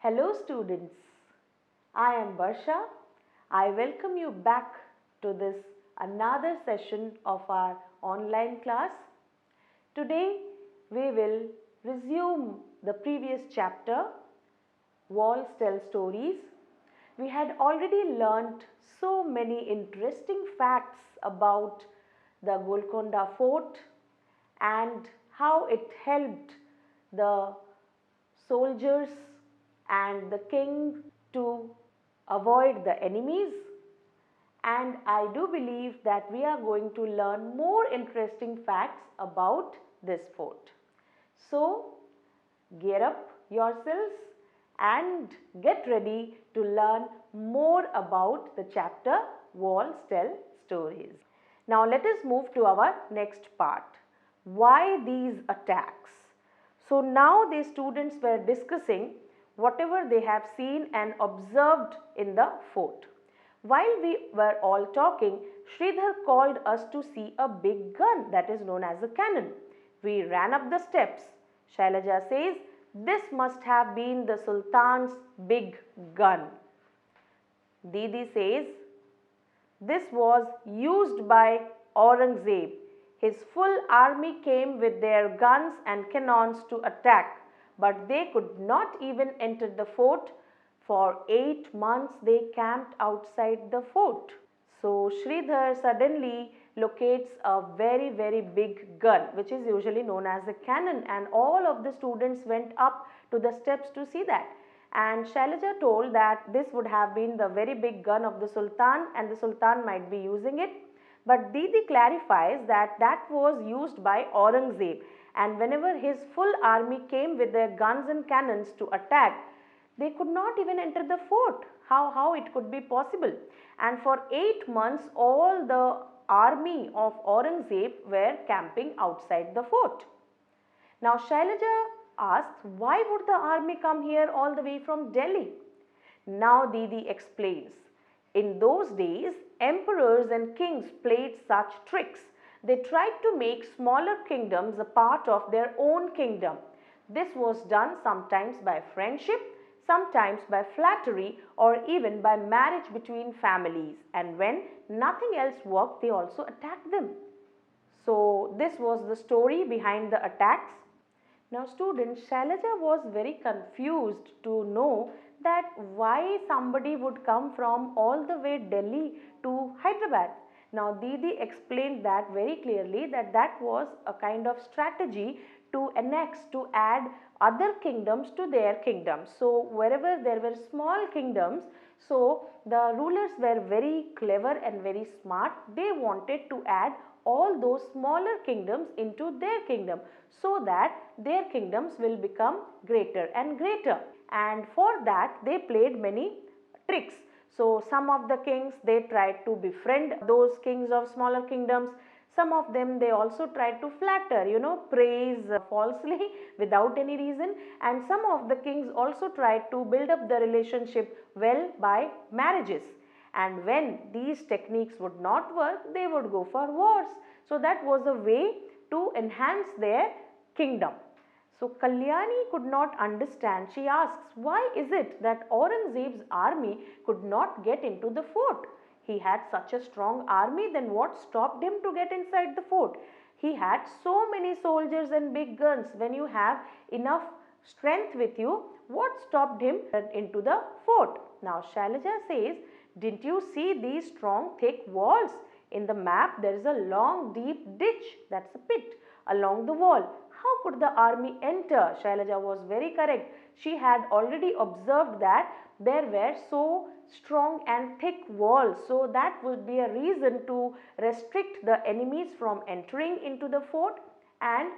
Hello students, I am Barsha. I welcome you back to this another session of our online class. Today we will resume the previous chapter, Walls Tell Stories. We had already learnt so many interesting facts about the Golconda Fort and how it helped the soldiers and the king to avoid the enemies, and I do believe that we are going to learn more interesting facts about this fort. So gear up yourselves and get ready to learn more about the chapter Walls Tell Stories. Now let us move to our next part. Why these attacks? So now the students were discussing whatever they have seen and observed in the fort. While we were all talking, Sridhar called us to see a big gun that is known as a cannon. We ran up the steps. Shailaja says, this must have been the Sultan's big gun. Didi says, this was used by Aurangzeb. His full army came with their guns and cannons to attack, but they could not even enter the fort. For 8 months they camped outside the fort. So Sridhar suddenly locates a very big gun, which is usually known as a cannon, and all of the students went up to the steps to see that. And Shailaja told that this would have been the very big gun of the Sultan and the Sultan might be using it. But Didi clarifies that that was used by Aurangzeb, and whenever his full army came with their guns and cannons to attack, they could not even enter the fort. How it could be possible? And for 8 months all the army of Aurangzeb were camping outside the fort. Now Shailaja asked, why would the army come here all the way from Delhi? Now Didi explains, in those days emperors and kings played such tricks. They tried to make smaller kingdoms a part of their own kingdom. This was done sometimes by friendship, sometimes by flattery, or even by marriage between families, and when nothing else worked they also attacked them. So this was the story behind the attacks. Now students, Shailaja was very confused to know that why somebody would come from all the way Delhi to Hyderabad. Now Didi explained that very clearly, that that was a kind of strategy to annex, to add other kingdoms to their kingdom. So wherever there were small kingdoms, so the rulers were very clever and very smart. They wanted to add all those smaller kingdoms into their kingdom, so that their kingdoms will become greater and greater. And for that they played many tricks. So some of the kings, they tried to befriend those kings of smaller kingdoms. Some of them, they also tried to flatter, praise falsely without any reason. And some of the kings also tried to build up the relationship well by marriages. And when these techniques would not work, they would go for wars. So that was a way to enhance their kingdom. So Kalyani could not understand. She asks, why is it that Aurangzeb's army could not get into the fort? He had such a strong army, then what stopped him to get inside the fort? He had so many soldiers and big guns. When you have enough strength with you, what stopped him into the fort? Now Shailaja says, didn't you see these strong thick walls? In the map there is a long deep ditch, that's a pit, along the wall. How could the army enter? Shailaja was very correct. She had already observed that there were so strong and thick walls, so that would be a reason to restrict the enemies from entering into the fort. And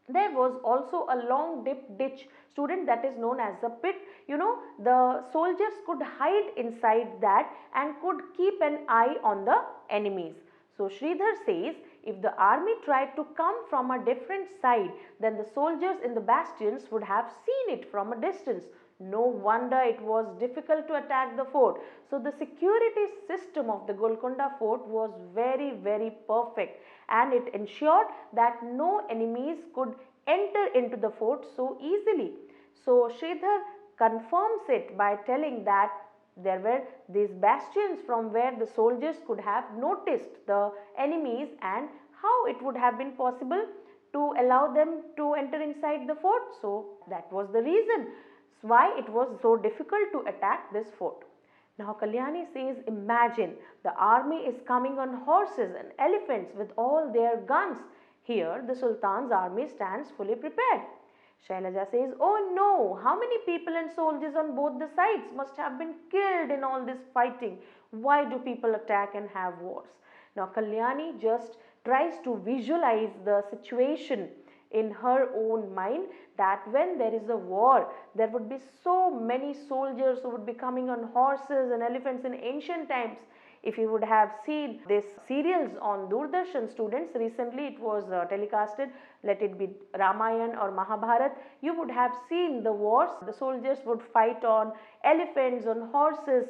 there was also a long deep ditch, student, that is known as a pit. The soldiers could hide inside that and could keep an eye on the enemies. So Sridhar says, if the army tried to come from a different side, then the soldiers in the bastions would have seen it from a distance. No wonder it was difficult to attack the fort. So the security system of the Golconda fort was very perfect, and it ensured that no enemies could enter into the fort so easily. So Sridhar confirms it by telling that there were these bastions from where the soldiers could have noticed the enemies and how it would have been possible to allow them to enter inside the fort. So that was the reason why it was so difficult to attack this fort. Now Kalyani says, imagine the army is coming on horses and elephants with all their guns. Here the Sultan's army stands fully prepared. Shailaja says, oh no, how many people and soldiers on both the sides must have been killed in all this fighting? Why do people attack and have wars? Now Kalyani just tries to visualize the situation in her own mind, that when there is a war, there would be so many soldiers who would be coming on horses and elephants in ancient times. If you would have seen this serials on Doordarshan, students, recently it was telecasted, let it be Ramayana or Mahabharata, you would have seen the wars. The soldiers would fight on elephants, on horses.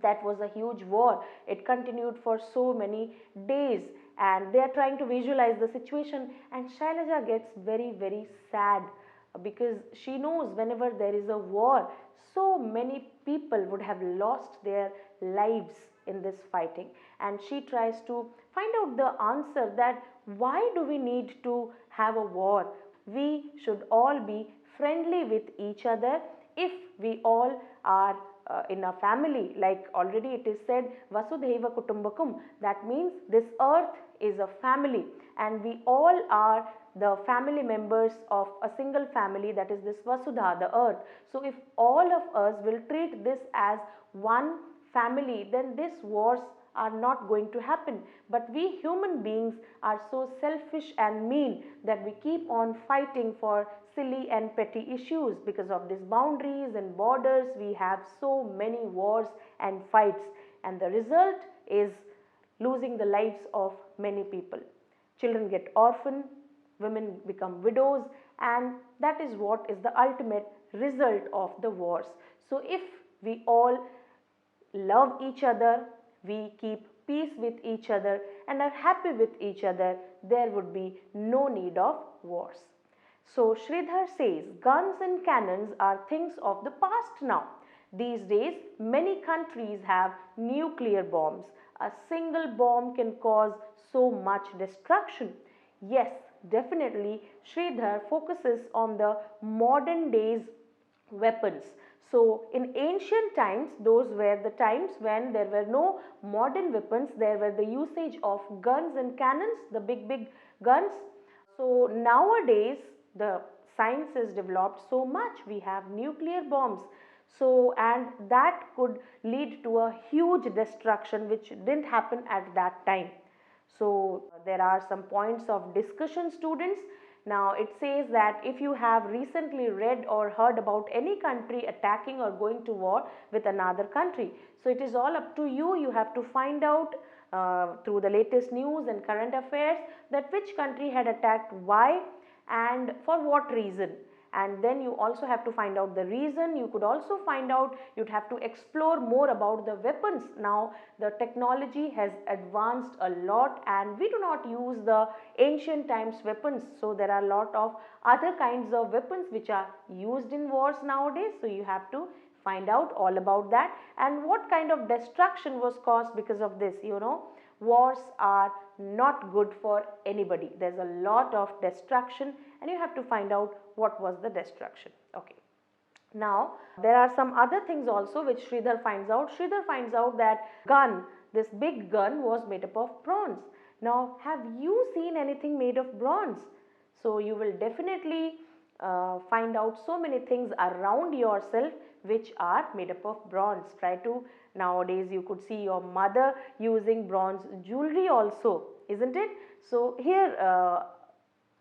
That was a huge war. It continued for so many days and they are trying to visualize the situation, and Shailaja gets very sad because she knows whenever there is a war, so many people would have lost their lives in this fighting, and she tries to find out the answer that why do we need to have a war? We should all be friendly with each other if we all are in a family. Like already it is said, Vasudhaiva Kutumbakum, that means this earth is a family and we all are the family members of a single family, that is this Vasudha, the earth. So if all of us will treat this as one family, then these wars are not going to happen. But we human beings are so selfish and mean that we keep on fighting for silly and petty issues. Because of these boundaries and borders, we have so many wars and fights, and the result is losing the lives of many people. Children get orphaned, women become widows, and that is what is the ultimate result of the wars. So if we all love each other, we keep peace with each other and are happy with each other, there would be no need of wars. So Sridhar says, guns and cannons are things of the past now. These days, many countries have nuclear bombs. A single bomb can cause so much destruction. Yes, definitely, Sridhar focuses on the modern days weapons. So in ancient times, those were the times when there were no modern weapons, there were the usage of guns and cannons, the big guns. So nowadays the science is developed so much, we have nuclear bombs. So, and that could lead to a huge destruction which didn't happen at that time. So there are some points of discussion, students. Now it says that if you have recently read or heard about any country attacking or going to war with another country, so it is all up to you. You have to find out through the latest news and current affairs that which country had attacked, why and for what reason. And then you also have to find out the reason. You could also find out, you'd have to explore more about the weapons. Now the technology has advanced a lot and we do not use the ancient times weapons. So there are a lot of other kinds of weapons which are used in wars nowadays. So you have to find out all about that and what kind of destruction was caused because of this. You know, wars are not good for anybody. There's a lot of destruction and you have to find out what was the destruction. Okay. Now there are some other things also which Sridhar finds out. Sridhar finds out that gun, this big gun, was made up of bronze. Now have you seen anything made of bronze? So you will definitely find out so many things around yourself which are made up of bronze. Try to, nowadays you could see your mother using bronze jewelry also, isn't it? So here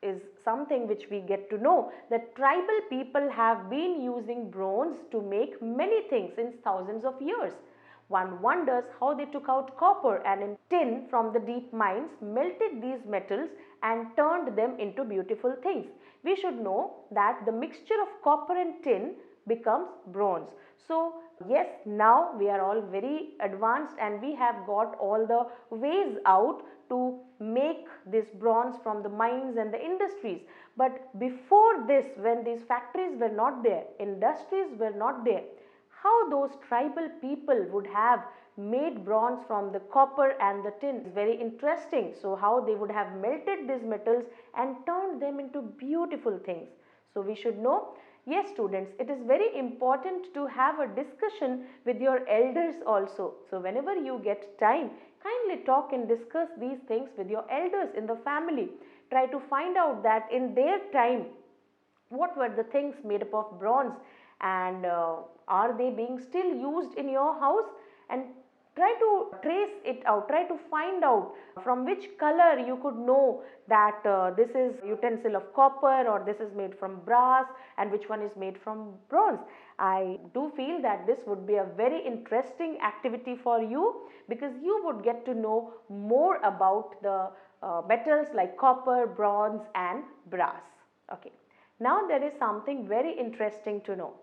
is something which we get to know, that tribal people have been using bronze to make many things since thousands of years. One wonders how they took out copper and in tin from the deep mines, melted these metals and turned them into beautiful things. We should know that the mixture of copper and tin becomes bronze. So Yes, now we are all very advanced and we have got all the ways out to make this bronze from the mines and the industries. But before this, when these factories were not there, industries were not there, how those tribal people would have made bronze from the copper and the tin is very interesting. So how they would have melted these metals and turned them into beautiful things. So we should know. Yes students, it is very important to have a discussion with your elders also. So whenever you get time, kindly talk and discuss these things with your elders in the family. Try to find out that in their time what were the things made up of bronze, and are they being still used in your house, and try to trace it out, try to find out from which color you could know that this is utensil of copper or this is made from brass and which one is made from bronze. I do feel that this would be a very interesting activity for you, because you would get to know more about the metals like copper, bronze and brass. Okay. Now there is something very interesting to know.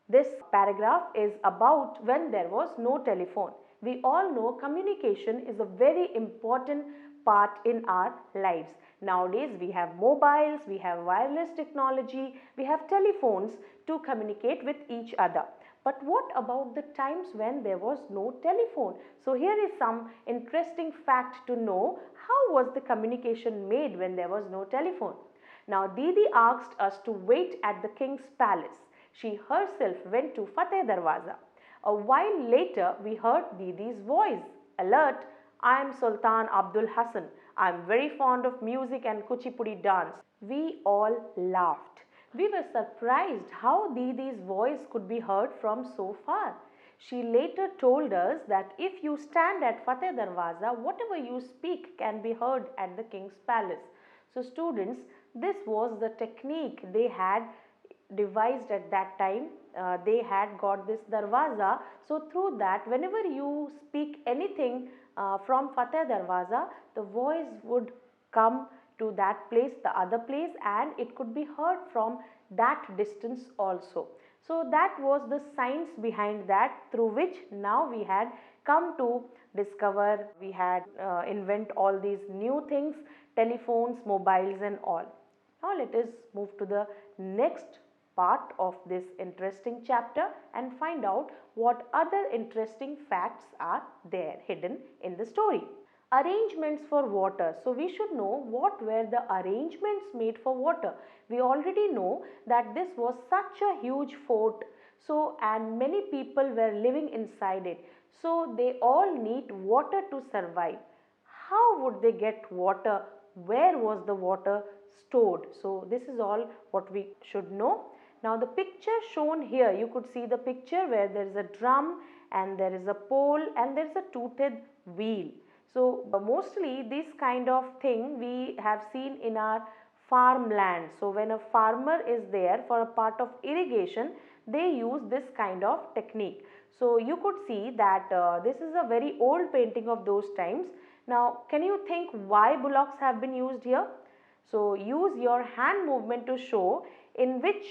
This paragraph is about when there was no telephone. We all know communication is a very important part in our lives. Nowadays we have mobiles, we have wireless technology, we have telephones to communicate with each other. But what about the times when there was no telephone? So here is some interesting fact to know. How was the communication made when there was no telephone? Now Didi asked us to wait at the king's palace. She herself went to Fateh Darwaza. A while later we heard Didi's voice. Alert, I am Sultan Abdul Hassan. I am very fond of music and Kuchipudi dance. We all laughed. We were surprised how Didi's voice could be heard from so far. She later told us that if you stand at Fateh Darwaza, whatever you speak can be heard at the king's palace. So students, this was the technique they had devised at that time. They had got this darwaza. So through that, whenever you speak anything from Fateh Darwaza, the voice would come to that place, the other place, and it could be heard from that distance also. So that was the science behind that, through which now we had come to discover, we had invent all these new things, telephones, mobiles and all. Now let us move to the next part of this interesting chapter and find out what other interesting facts are there hidden in the story. Arrangements for water. So we should know what were the arrangements made for water. We already know that this was such a huge fort, so and many people were living inside it. So they all need water to survive. How would they get water? Where was the water stored? So this is all what we should know. Now the picture shown here, you could see the picture where there is a drum and there is a pole and there is a toothed wheel. So mostly this kind of thing we have seen in our farmland. So when a farmer is there for a part of irrigation, they use this kind of technique. So you could see that this is a very old painting of those times. Now can you think why bullocks have been used here? So use your hand movement to show in which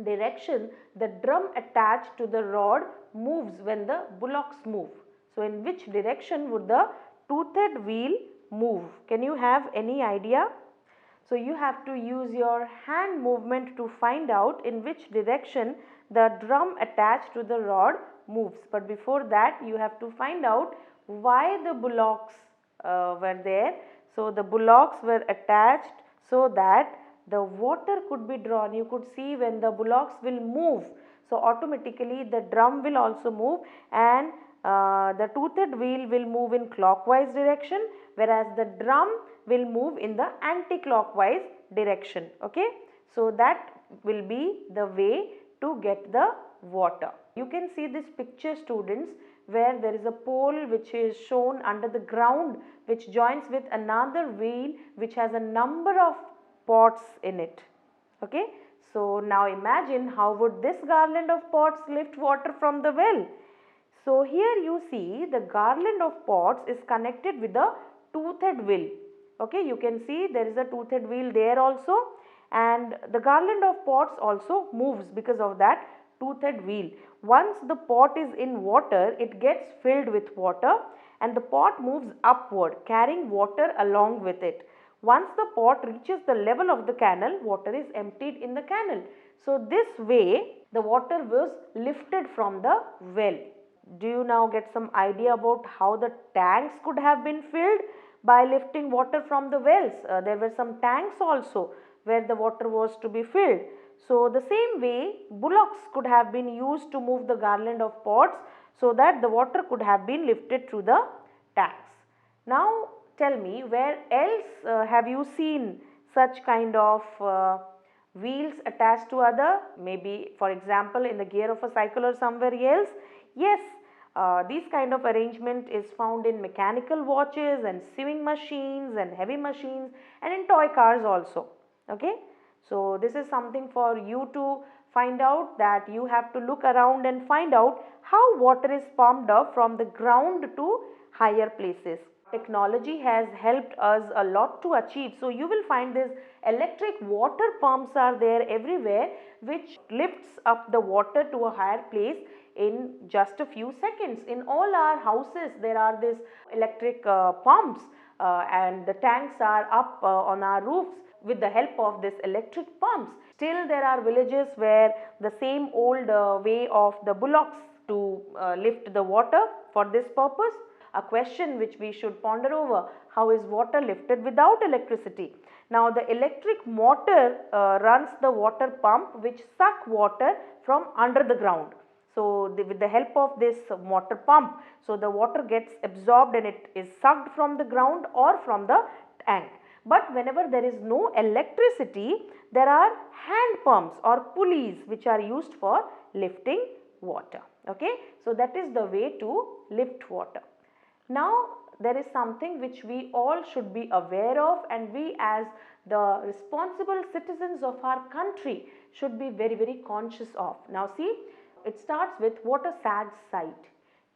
direction the drum attached to the rod moves when the bullocks move. So in which direction would the toothed wheel move? Can you have any idea? So you have to use your hand movement to find out in which direction the drum attached to the rod moves. But before that you have to find out why the bullocks were there. So the bullocks were attached so that the water could be drawn. You could see when the bullocks will move, so automatically the drum will also move, and the toothed wheel will move in clockwise direction, whereas the drum will move in the anti-clockwise direction. Okay, so that will be the way to get the water. You can see this picture students, where there is a pole which is shown under the ground, which joins with another wheel which has a number of pots in it. Okay, so now imagine how would this garland of pots lift water from the well. So here you see the garland of pots is connected with the toothed wheel. Okay, you can see there is a toothed wheel there also, and the garland of pots also moves because of that toothed wheel. Once the pot is in water, it gets filled with water and the pot moves upward, carrying water along with it. Once the pot reaches the level of the canal, water is emptied in the canal. So this way the water was lifted from the well. Do you now get some idea about how the tanks could have been filled by lifting water from the wells? There were some tanks also where the water was to be filled. So the same way bullocks could have been used to move the garland of pots so that the water could have been lifted through the tanks. Now tell me, where else have you seen such kind of wheels attached to other, maybe for example in the gear of a cycle or somewhere else? Yes, this kind of arrangement is found in mechanical watches and sewing machines and heavy machines and in toy cars also. Okay, so this is something for you to find out, that you have to look around and find out how water is pumped up from the ground to higher places. Technology has helped us a lot to achieve. So you will find this electric water pumps are there everywhere, which lifts up the water to a higher place in just a few seconds. In all our houses there are these electric pumps and the tanks are up on our roofs with the help of this electric pumps. Still there are villages where the same old way of the bullocks to lift the water for this purpose. A question which we should ponder over: how is water lifted without electricity? Now the electric motor runs the water pump which suck water from under the ground. So with the help of this motor pump, so the water gets absorbed and it is sucked from the ground or from the tank. But whenever there is no electricity, there are hand pumps or pulleys which are used for lifting water. Okay, so that is the way to lift water. Now there is something which we all should be aware of, and we as the responsible citizens of our country should be very conscious of. Now see, it starts with what a sad sight.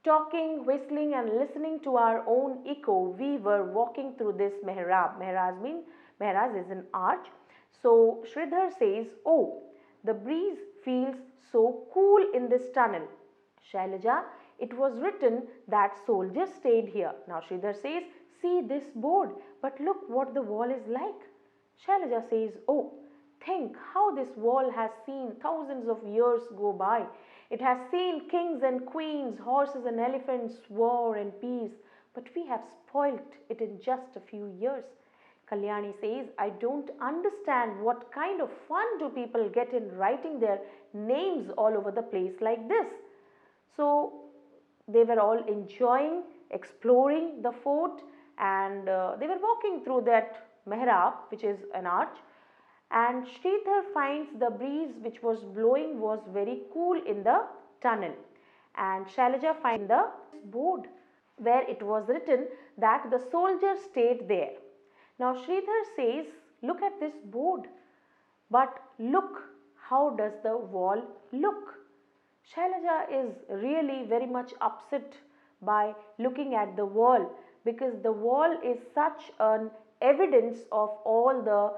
Talking, whistling and listening to our own echo, we were walking through this mehrab. Mehrab is an arch. So Sridhar says, oh, the breeze feels so cool in this tunnel. Shailaja, it was written that soldiers stayed here. Now Sridhar says, see this board, but look what the wall is like. Shailaja says, oh, think how this wall has seen thousands of years go by. It has seen kings and queens, horses and elephants, war and peace, but we have spoilt it in just a few years. Kalyani says, I don't understand what kind of fun do people get in writing their names all over the place like this. So they were all enjoying, exploring the fort, and they were walking through that mehrab, which is an arch, and Sridhar finds the breeze which was blowing was very cool in the tunnel, and Shailaja finds the board where it was written that the soldiers stayed there. Now Sridhar says, look at this board, but look, how does the wall look? Shailaja is really very much upset by looking at the wall, because the wall is such an evidence of all the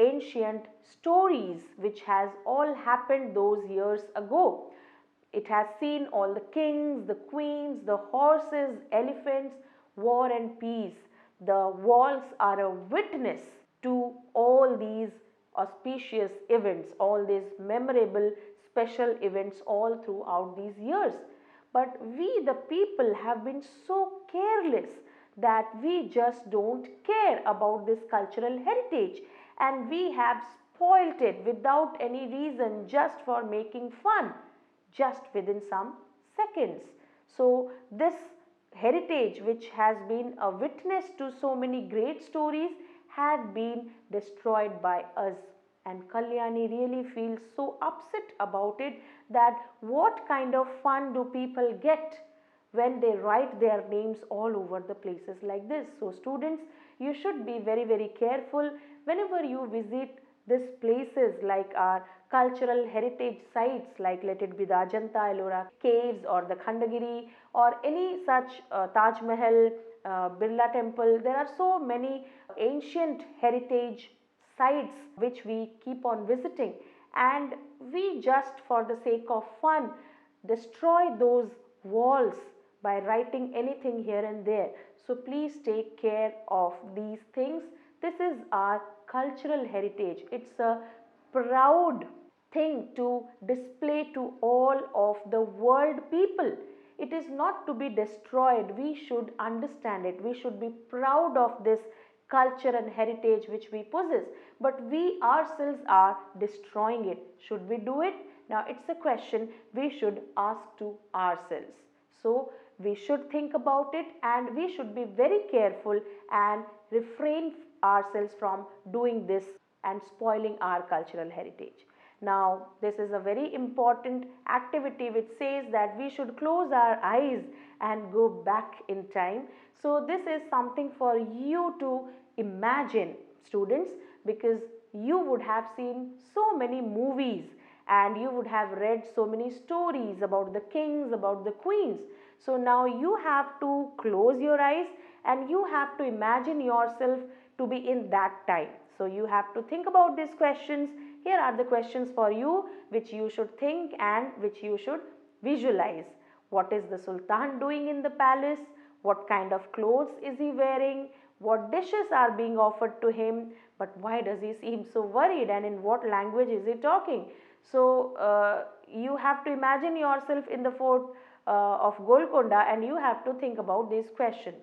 ancient stories which has all happened those years ago. It has seen all the kings, the queens, the horses, elephants, war and peace. The walls are a witness to all these auspicious events, all these memorable special events all throughout these years. But we the people have been so careless that we just don't care about this cultural heritage, and we have spoilt it without any reason, just for making fun, just within some seconds. So this heritage, which has been a witness to so many great stories, had been destroyed by us. And Kalyani really feels so upset about it, that what kind of fun do people get when they write their names all over the places like this. So students, you should be very careful whenever you visit these places like our cultural heritage sites, like let it be the Ajanta Ellora caves or the Khandagiri or any such Taj Mahal, Birla temple. There are so many ancient heritage sites which we keep on visiting, and we just for the sake of fun destroy those walls by writing anything here and there. So please take care of these things. This is our cultural heritage. It's a proud thing to display to all of the world people. It is not to be destroyed. We should understand it. We should be proud of this culture and heritage which we possess. But we ourselves are destroying it. Should we do it? Now it's a question we should ask to ourselves. So we should think about it, and we should be very careful and refrain ourselves from doing this and spoiling our cultural heritage. Now this is a very important activity which says that we should close our eyes and go back in time. So this is something for you to imagine, students, because you would have seen so many movies and you would have read so many stories about the kings, about the queens. So now you have to close your eyes and you have to imagine yourself to be in that time. So you have to think about these questions. Here are the questions for you which you should think and which you should visualize. What is the Sultan doing in the palace? What kind of clothes is he wearing? What dishes are being offered to him? But why does he seem so worried, and in what language is he talking? So you have to imagine yourself in the fort of Golconda, and you have to think about this question.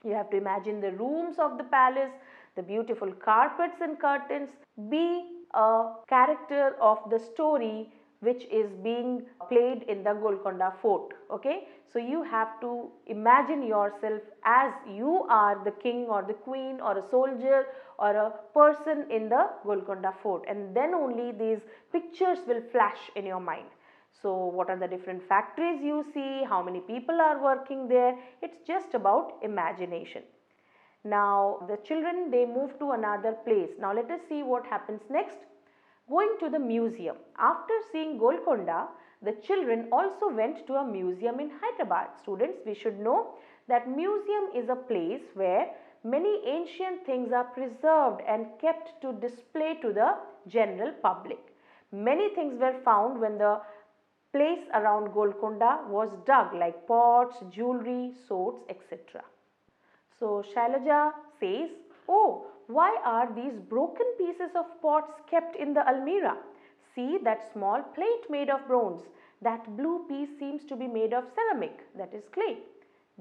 You have to imagine the rooms of the palace, the beautiful carpets and curtains. Be a character of the story which is being played in the Golconda fort. Okay, so you have to imagine yourself as you are the king or the queen or a soldier or a person in the Golconda fort, and then only these pictures will flash in your mind. So what are the different factories you see, how many people are working there? It's just about imagination. Now the children, they move to another place. Now let us see what happens next. Going to the museum. After seeing Golconda, the children also went to a museum in Hyderabad. Students, we should know that museum is a place where many ancient things are preserved and kept to display to the general public. Many things were found when the place around Golconda was dug, like pots, jewelry, swords, etc. So Shailaja says, oh, why are these broken pieces of pots kept in the almirah? See that small plate made of bronze. That blue piece seems to be made of ceramic, that is clay.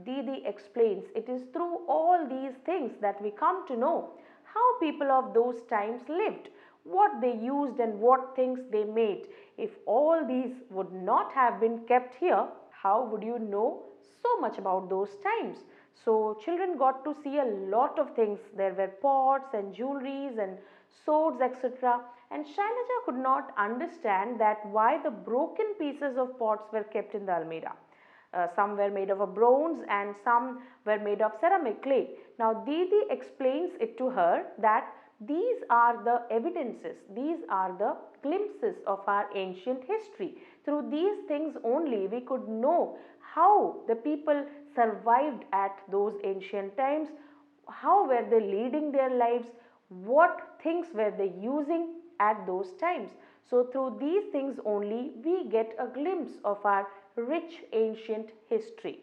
Didi explains, it is through all these things that we come to know how people of those times lived, what they used and what things they made. If all these would not have been kept here, how would you know so much about those times? So children got to see a lot of things. There were pots and jewelries and swords, etc. And Shailaja could not understand that why the broken pieces of pots were kept in the almirah. Some were made of a bronze and some were made of ceramic clay. Now Didi explains it to her that these are the evidences, these are the glimpses of our ancient history. Through these things only we could know how the people survived at those ancient times, how were they leading their lives, what things were they using at those times. So through these things only we get a glimpse of our rich ancient history.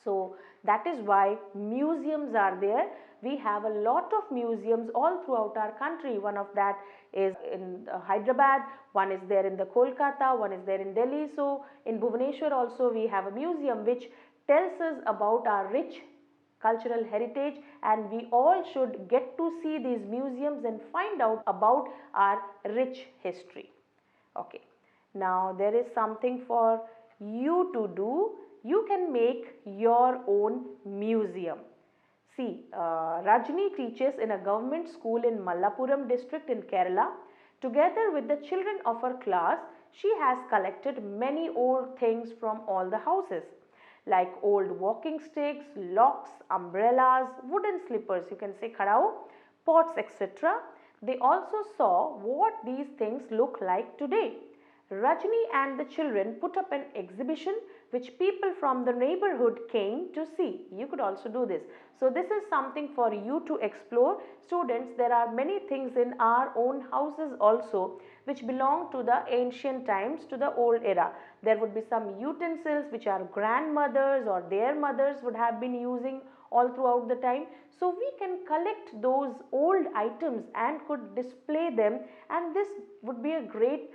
So that is why museums are there. We have a lot of museums all throughout our country. One of that is in Hyderabad, one is there in the Kolkata, one is there in Delhi. So in Bhubaneswar also we have a museum which tells us about our rich cultural heritage, and we all should get to see these museums and find out about our rich history. Okay, now there is something for you to do. You can make your own museum. See, Rajni teaches in a government school in Malappuram district in Kerala. Together with the children of her class, she has collected many old things from all the houses, like old walking sticks, locks, umbrellas, wooden slippers, you can say karao, pots, etc. They also saw what these things look like today. Rajni and the children put up an exhibition which people from the neighborhood came to see. You could also do this. So this is something for you to explore. Students, there are many things in our own houses also which belong to the ancient times, to the old era. There would be some utensils which our grandmothers or their mothers would have been using all throughout the time. So we can collect those old items and could display them, and this would be a great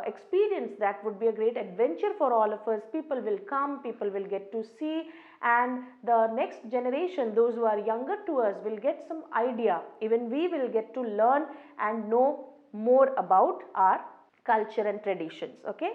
experience. That would be a great adventure for all of us. People will come, people will get to see, and the next generation, those who are younger to us, will get some idea. Even we will get to learn and know more about our culture and traditions. Okay.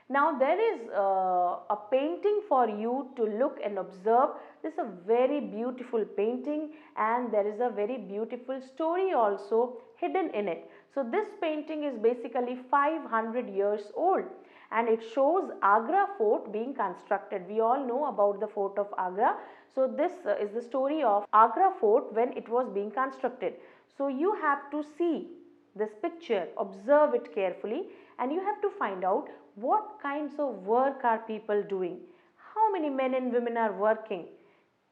Now there is a painting for you to look and observe. This is a very beautiful painting, and there is a very beautiful story also hidden in it. So this painting is basically 500 years old, and it shows Agra fort being constructed. We all know about the fort of Agra. So this is the story of Agra fort when it was being constructed. So you have to see this picture, observe it carefully, and you have to find out what kinds of work are people doing, how many men and women are working,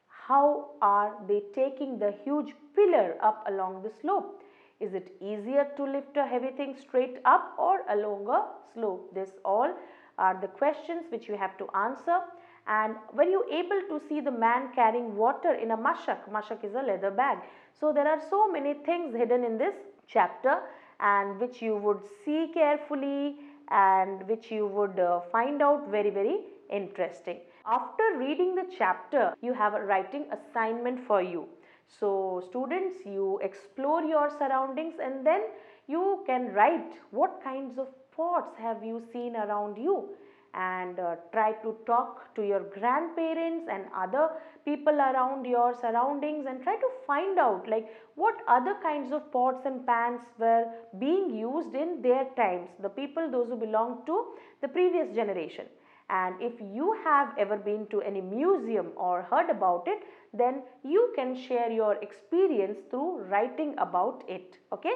how are they taking the huge pillar up along the slope. Is it easier to lift a heavy thing straight up or along a slope? This all are the questions which you have to answer. And were you able to see the man carrying water in a mashak? Mashak is a leather bag. So there are so many things hidden in this chapter, and which you would see carefully and which you would find out very interesting. After reading the chapter, you have a writing assignment for you. So students, you explore your surroundings and then you can write what kinds of pots have you seen around you, and try to talk to your grandparents and other people around your surroundings and try to find out like what other kinds of pots and pans were being used in their times, the people, those who belong to the previous generation. And if you have ever been to any museum or heard about it, then you can share your experience through writing about it. Okay.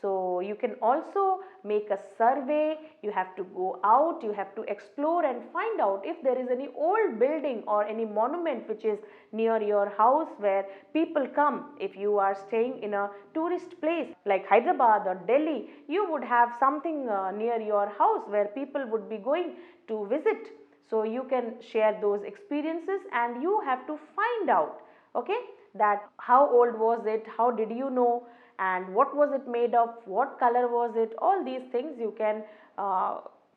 So you can also make a survey. You have to go out, you have to explore and find out if there is any old building or any monument which is near your house where people come. If you are staying in a tourist place like Hyderabad or Delhi, you would have something near your house where people would be going to visit. So you can share those experiences and you have to find out, okay, that how old was it, how did you know, and what was it made of, what color was it. All these things you can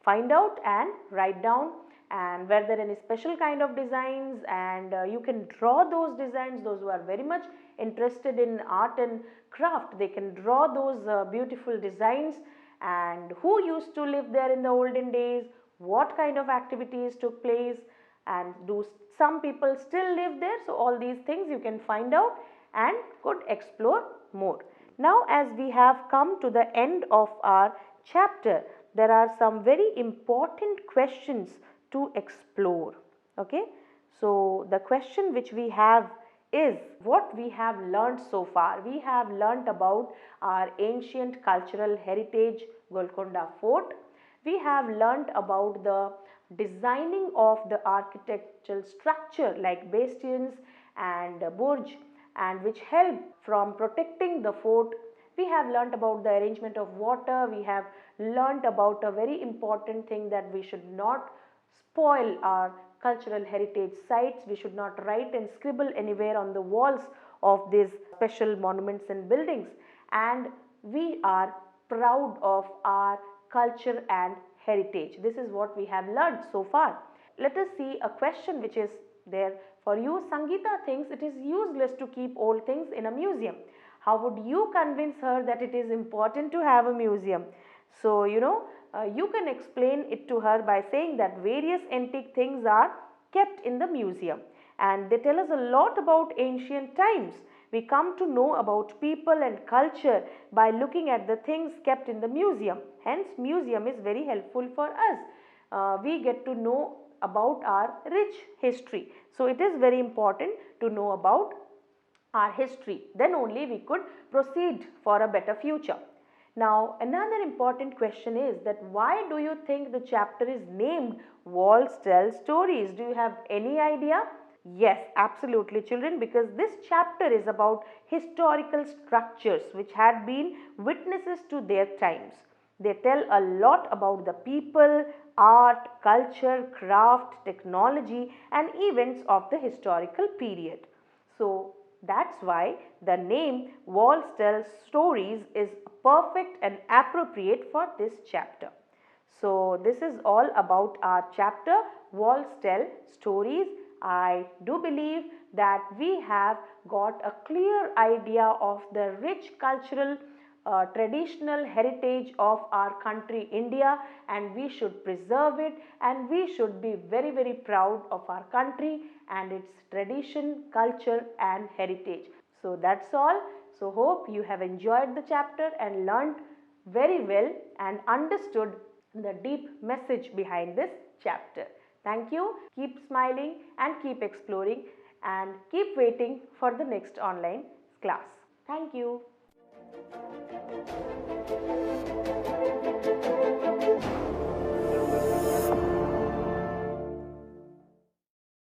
find out and write down, and were there any special kind of designs, and you can draw those designs. Those who are very much interested in art and craft, they can draw those beautiful designs, and who used to live there in the olden days, what kind of activities took place, and do some people still live there. So all these things you can find out and could explore more. Now as we have come to the end of our chapter, there are some very important questions to explore. Okay, so the question which we have is what we have learnt so far. We have learnt about our ancient cultural heritage, Golconda Fort. We have learnt about the designing of the architectural structure like bastions and burj, and which help from protecting the fort. We have learnt about the arrangement of water. We have learnt about a very important thing, that we should not spoil our cultural heritage sites. We should not write and scribble anywhere on the walls of these special monuments and buildings, and we are proud of our culture and heritage. This is what we have learned so far. Let us see a question which is there for you. Sangeeta thinks it is useless to keep old things in a museum. How would you convince her that it is important to have a museum? So, you can explain it to her by saying that various antique things are kept in the museum, and they tell us a lot about ancient times. We come to know about people and culture by looking at the things kept in the museum. Hence, museum is very helpful for us. We get to know about our rich history. So, it is very important to know about our history. Then only we could proceed for a better future. Now, another important question is that why do you think the chapter is named Walls Tell Stories? Do you have any idea? Yes, absolutely children, because this chapter is about historical structures which had been witnesses to their times. They tell a lot about the people, art, culture, craft, technology and events of the historical period. So that's why the name Walls Tell Stories is perfect and appropriate for this chapter. So this is all about our chapter Walls Tell Stories. I do believe that we have got a clear idea of the rich cultural traditional heritage of our country India, and we should preserve it, and we should be very proud of our country and its tradition, culture and heritage. So that's all. So hope you have enjoyed the chapter and learned very well and understood the deep message behind this chapter. Thank you. Keep smiling and keep exploring and keep waiting for the next online class. Thank you.